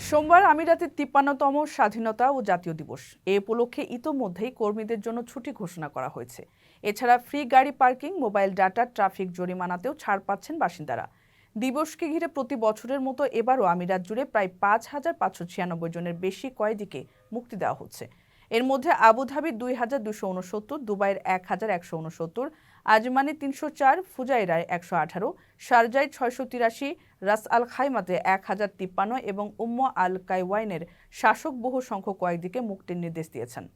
সোমবার আমিরাতের 53তম স্বাধীনতা ও জাতীয় দিবস। এ উপলক্ষে ইতোমধ্যেই কর্মীদের জন্য ছুটি ঘোষণা করা হয়েছে। এছাড়া ফ্রি গাড়ি পার্কিং, মোবাইল ডাটা, ট্রাফিক জরিমানাতেও ছাড় পাচ্ছেন বাসিন্দারা। দিবসকে ঘিরে প্রতি বছরের মতো এবারও আমিরাত জুড়ে প্রায় 5,596 জনের বেশি কয়েদিকে মুক্তি দেওয়া হচ্ছে। এর মধ্যে আবুধাবির 2,269, দুবাইয়ের 1,169, আজমানে 304, ফুজাইরায় 118, শারজায় 683, রাস আল খাইমাতে 1,053 এবং উম্ম আল কাইওয়াইনের শাসক বহু সংখ্যক কয়েদিকে মুক্তির নির্দেশ দিয়েছেন।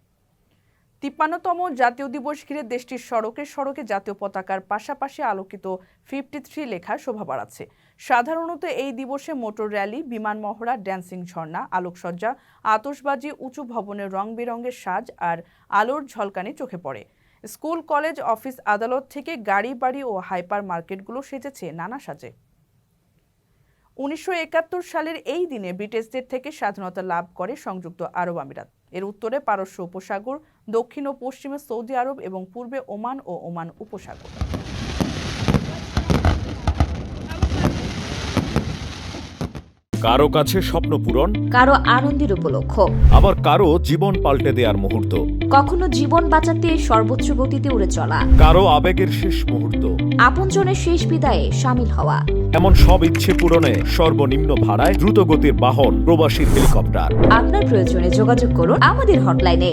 53তম জাতীয় দিবস ঘিরে দেশটির সড়কে সড়কে জাতীয় পতাকার পাশাপাশি আলোকিত 53 লেখা শোভা বাড়াচ্ছে। সাধারণত এই দিবসে মোটর র্যালি, বিমান মহড়া, ড্যান্সিং ঝর্ণা, আলোকসজ্জা, আতশবাজি, উঁচু ভবনের রং বেরঙের সাজ আর আলোর ঝলকানি চোখে পড়ে। স্কুল, কলেজ, অফিস, আদালত থেকে গাড়ি, বাড়ি ও হাইপার মার্কেটগুলো সেজেছে নানা সাজে। 1971 সালের এই দিনে ব্রিটিশদের থেকে স্বাধীনতা লাভ করে সংযুক্ত আরব আমিরাত। এর উত্তরে পারস্য উপসাগর, দক্ষিণ ও পশ্চিমে সৌদি আরব এবং পূর্বে ওমান ও ওমান উপসাগর। কারো কাছে স্বপ্ন পূরণ, কারো আনন্দের উপলক্ষ, আবার কারো জীবন পাল্টে দেওয়ার মুহূর্ত, কখনো জীবন বাঁচাতে সর্বোচ্চ গতিতে উড়ে চলা, কারো আবেগের শেষ মুহূর্ত, আপনজনের শেষ বিদায়ে শামিল হওয়া। এমন সব ইচ্ছে পূরণে সর্বনিম্ন ভাড়ায় দ্রুতগতির বাহন প্রবাসীর হেলিকপ্টার। আপনার প্রয়োজনে যোগাযোগ করুন আমাদের হটলাইনে।